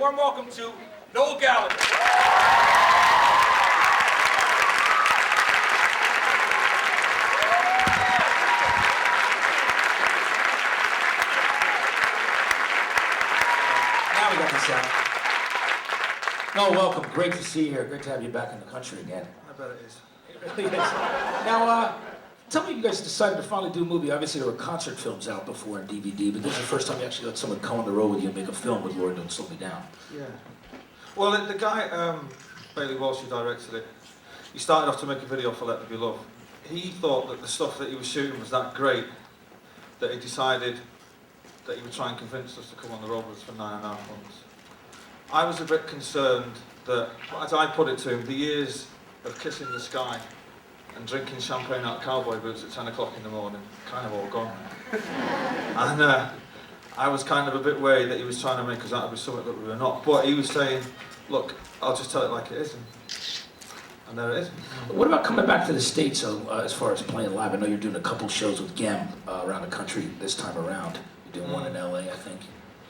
warm welcome to Noel Gallagher. Now we got the sound. Noel, welcome. Great to see you here. Great to have you back in the country again. I bet it is. It really is. Now, tell me, you guys decided to finally do a movie. Obviously, there were concert films out before on DVD, but this is the first time you actually let someone come on the road with you and make a film with Lord Don't Slow Me Down. Yeah. Well, the guy, Bailey Walsh, who directed it, he started off to make a video for Let There Be Love. He thought that the stuff that he was shooting was that great that he decided that he would try and convince us to come on the road with us for 9.5 months. I was a bit concerned that, as I put it to him, the years of kissing the sky and drinking champagne out of cowboy boots at 10 o'clock in the morning, kind of all gone. And I was kind of a bit worried that he was trying to make us out to be something that we were not. But he was saying, look, I'll just tell it like it is, and there it is. What about coming back to the States as far as playing live? I know you're doing a couple shows with Gem around the country this time around. You're doing one in LA, I think.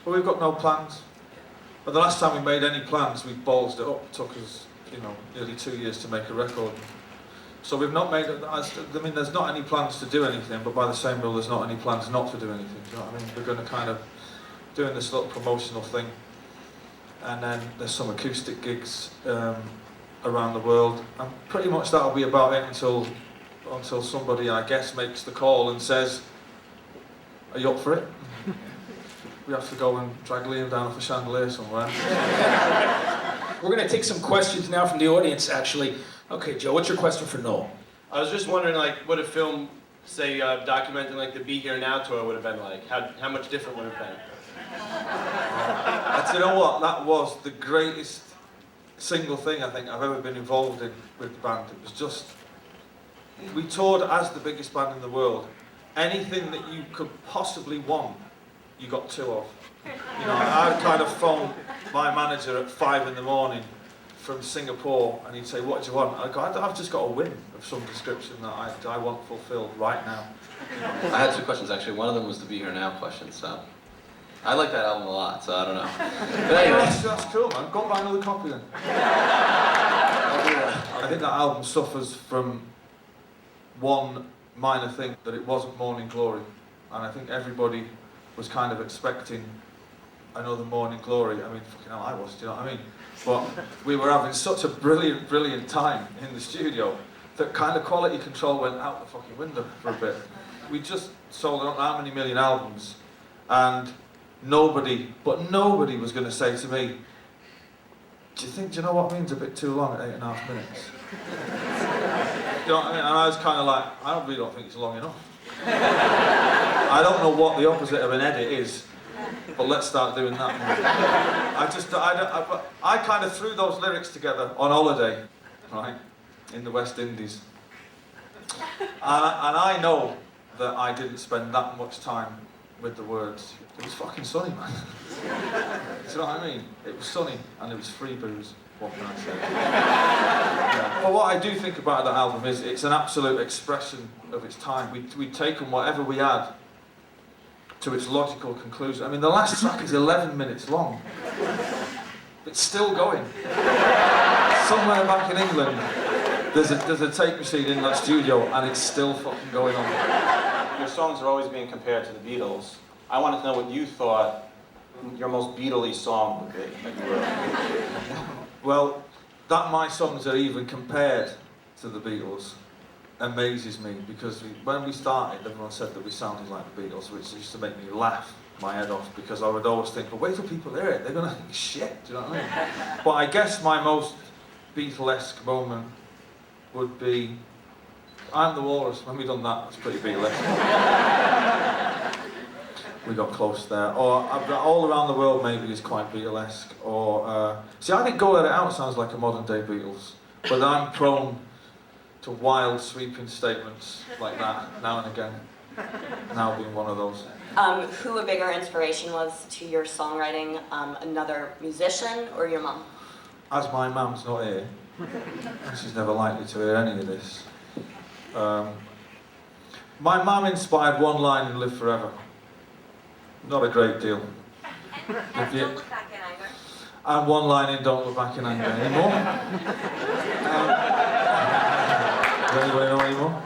Well, we've got no plans. But the last time we made any plans, we ballsed it up. It took us, nearly 2 years to make a record. So we've not made it. I mean, there's not any plans to do anything, but by the same rule, there's not any plans not to do anything. Do you know what I mean? We're going to kind of doing this little promotional thing, and then there's some acoustic gigs around the world, and pretty much that'll be about it until somebody, I guess, makes the call and says, "Are you up for it?" We have to go and drag Liam down off a chandelier somewhere. We're going to take some questions now from the audience, actually. Okay, Joe, what's your question for Noel? I was just wondering, like, what a film, say, documenting like the Be Here Now tour would have been like. How much different would it have been? You know what? That was the greatest single thing I think I've ever been involved in with the band. It was just, we toured as the biggest band in the world. Anything that you could possibly want, you got 2 of. I'd kind of phone my manager at 5 in the morning from Singapore, and he'd say, "What do you want?" I'd go, "I've just got a win of some description that I want fulfilled right now." I had 2 questions actually. One of them was the Be Here Now question, so I like that album a lot, so I don't know. But anyway. That's cool, man. Go and buy another copy then. I think that album suffers from one minor thing, that it wasn't Morning Glory, and I think everybody was kind of expecting another Morning Glory. I mean, fucking hell, I was, do you know what I mean? But we were having such a brilliant, brilliant time in the studio that kind of quality control went out the fucking window for a bit. We just sold I don't know how many million albums, and nobody was going to say to me, do you know what means a bit too long at 8.5 minutes? You know what I mean? And I was kind of like, I really don't think it's long enough. I don't know what the opposite of an edit is, but let's start doing that. I kind of threw those lyrics together on holiday, right, in the West Indies. And I know that I didn't spend that much time with the words. It was fucking sunny, man. Do you know what I mean? It was sunny, and it was free booze. What can I say? Yeah. But what I do think about that album is it's an absolute expression of its time. We'd taken whatever we had to its logical conclusion. I mean, the last track is 11 minutes long. It's still going. Somewhere back in England, there's a tape machine in that studio, and it's still fucking going on. Your songs are always being compared to the Beatles. I wanted to know what you thought your most Beatle-y song would be that you wrote. Well, that my songs are even compared to the Beatles amazes me, because when we started, everyone said that we sounded like the Beatles, which used to make me laugh my head off, because I would always think, well, wait till people hear it, they're going to think shit, do you know what I mean? But I guess my most Beatlesque moment would be I'm the Walrus. When we done that, that's pretty Beatlesque. We got close there. Or All Around the World maybe is quite Beatlesque. Or see, I think Go Let It Out sounds like a modern day Beatles, but I'm prone to wild, sweeping statements like that now and again. Now being one of those. Who a bigger inspiration was to your songwriting, another musician or your mum? As my mum's not here, she's never likely to hear any of this. My mum inspired one line in Live Forever. Not a great deal. Don't look back in either. And one line in Don't Look Back in Anger anymore. Does anybody know anymore?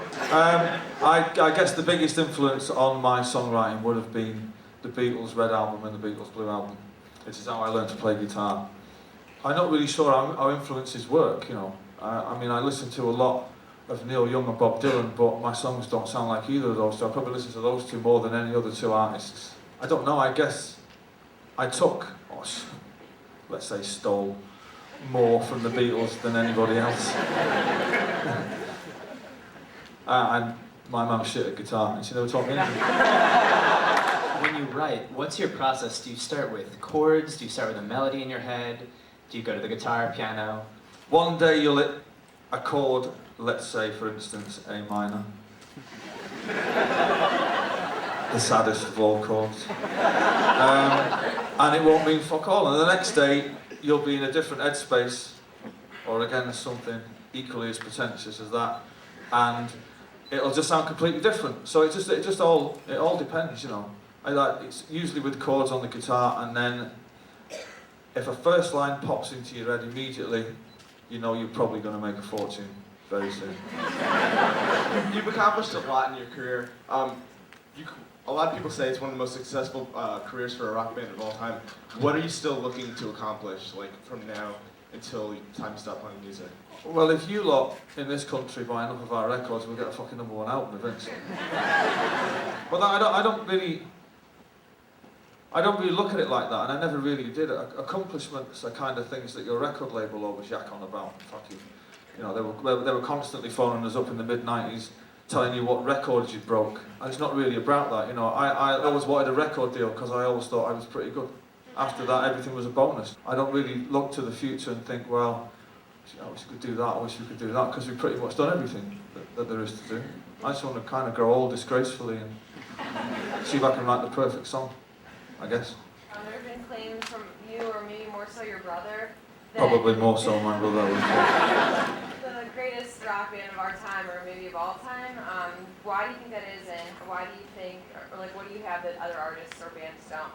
I guess the biggest influence on my songwriting would have been the Beatles' Red Album and the Beatles' Blue Album. This is how I learned to play guitar. I'm not really sure how influences work, you know. I mean, I listen to a lot of Neil Young and Bob Dylan, but my songs don't sound like either of those, so I probably listen to those two more than any other two artists. I don't know, I guess I took, or let's say stole, more from the Beatles than anybody else. And my mum's shit at guitar, and she never taught me anything. When you write, what's your process? Do you start with chords? Do you start with a melody in your head? Do you go to the guitar, piano? One day you'll hit a chord, let's say for instance A minor. The saddest of all chords. And it won't mean fuck all. And the next day you'll be in a different headspace, or again something equally as pretentious as that, and it'll just sound completely different. So it all depends, you know. It's usually with chords on the guitar, and then if a first line pops into your head immediately, you know you're probably going to make a fortune very soon. You've accomplished a lot in your career. A lot of people say it's one of the most successful careers for a rock band of all time. What are you still looking to accomplish, like from now until time you stop playing music? Well, if you lot in this country buy enough of our records, we'll get a fucking #1 album eventually. But I don't really look at it like that, and I never really did. Accomplishments are kind of things that your record label always yak on about. Fucking, you know, they were constantly phoning us up in the mid-90s, telling you what records you broke, and it's not really about that. You know, I always wanted a record deal because I always thought I was pretty good. After that, everything was a bonus. I don't really look to the future and think, well, I wish we could do that, I wish we could do that, because we've pretty much done everything that there is to do. I just want to kind of grow old disgracefully and see if I can write the perfect song, I guess. There have been claims from you, or maybe more so your brother, that Probably more so my brother. the greatest rock band of our time, or maybe of all time. Why do you think that is, and why do you think, or like, what do you have that other artists or bands don't?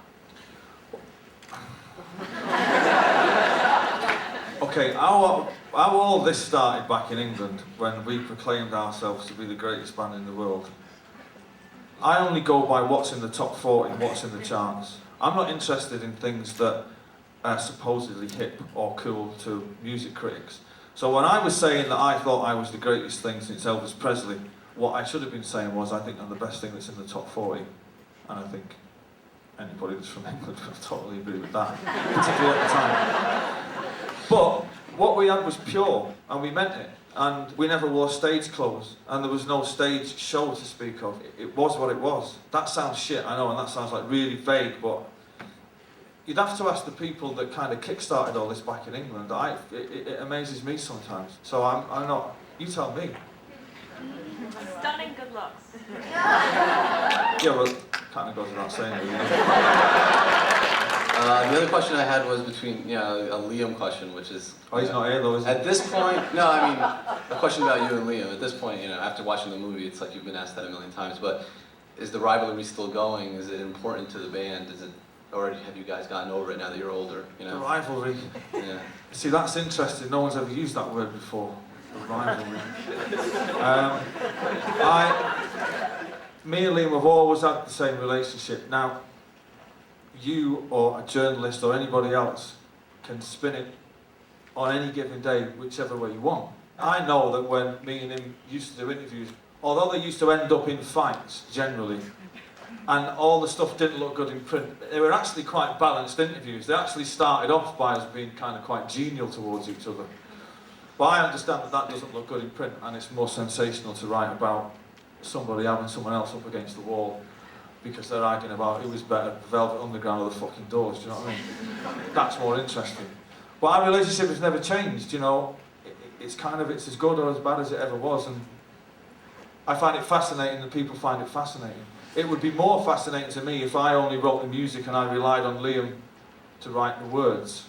Okay, how all this started back in England when we proclaimed ourselves to be the greatest band in the world. I only go by what's in the top 40, what's in the charts. I'm not interested in things that are supposedly hip or cool to music critics. So when I was saying that I thought I was the greatest thing since Elvis Presley, what I should have been saying was I think I'm the best thing that's in the top 40. And I think anybody that's from England will totally agree with that, particularly at the time. But what we had was pure, and we meant it. And we never wore stage clothes, and there was no stage show to speak of. It was what it was. That sounds shit, I know, and that sounds like really vague, but you'd have to ask the people that kind of kick-started all this back in England. It amazes me sometimes. So I'm not, you tell me. Stunning good looks. Yeah, well, kind of goes without saying. Really. The other question I had was between, you know, a Liam question, which is... Oh, he's not here though, is he? At this point, no, I mean, a question about you and Liam. At this point, you know, after watching the movie, it's like you've been asked that a million times, but is the rivalry still going? Is it important to the band? Is it, or have you guys gotten over it now that you're older, you know? The rivalry. Yeah. See, that's interesting. No one's ever used that word before. The rivalry. Me and Liam have always had the same relationship. Now, you or a journalist or anybody else can spin it on any given day, whichever way you want. I know that when me and him used to do interviews, although they used to end up in fights, generally, and all the stuff didn't look good in print, they were actually quite balanced interviews. They actually started off by us being kind of quite genial towards each other. But I understand that that doesn't look good in print, and it's more sensational to write about somebody having someone else up against the wall because they're arguing about who was better, Velvet Underground or the fucking Doors, do you know what I mean? That's more interesting. But our relationship has never changed, you know. It's as good or as bad as it ever was, and I find it fascinating and people find it fascinating. It would be more fascinating to me if I only wrote the music and I relied on Liam to write the words,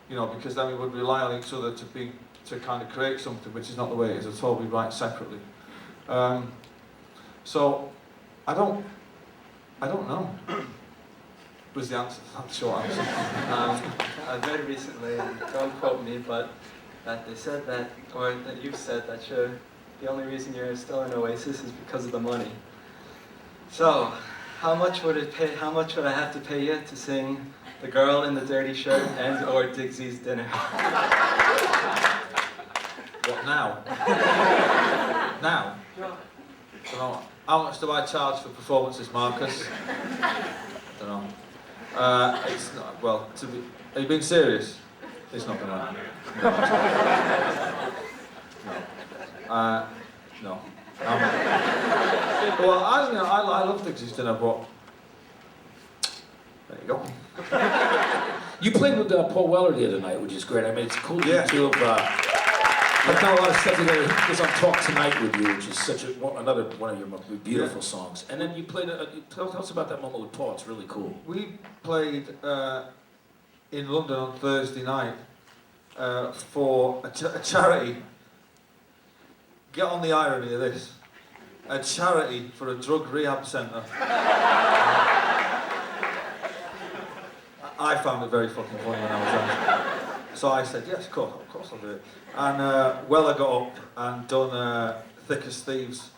you know, because then we would rely on each other to kind of create something, which is not the way it is at all. We write separately. So I don't know. was the answer. That's the short answer. I read recently, and don't quote me, but that they said that, or that you said that the only reason you're still in Oasis is because of the money. So, how much would it pay? How much would I have to pay you to sing "The Girl in the Dirty Shirt" and or Digsy's Dinner? What now? Now? Don't know. How much do I charge for performances, Marcus? Don't know. It's not, well, are you being serious? It's not gonna happen. No. No. Well, I love Dixie's Dinner, but there you go. You played with Paul Weller the other night, which is great. I mean, it's cool Yeah. to have I've done a lot of stuff together. He was on Talk Tonight with you, which is such another one of your beautiful songs. And then you played, tell us about that moment with Paul. It's really cool. We played in London on Thursday night for a charity. Get on the irony of this. A charity for a drug rehab centre. I found it very fucking funny when I was there. So I said, yes, of course I'll do it. And Weller got up and done Thick as Thieves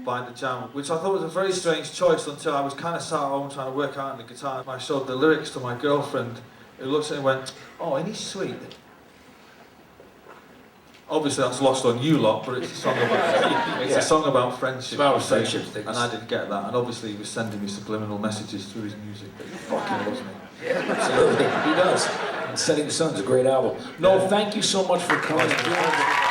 by the Jam, which I thought was a very strange choice until I was kind of sat at home trying to work out on the guitar. And I showed the lyrics to my girlfriend, who looked at me and went, oh, ain't he sweet? Obviously that's lost on you lot, but it's a song about, it's a song about friendship. It's about friendship things. And I didn't get that. And obviously he was sending me subliminal messages through his music that he fucking loves me. Absolutely, he does. And Setting Sun's a great album. No, thank you so much for coming and doing it.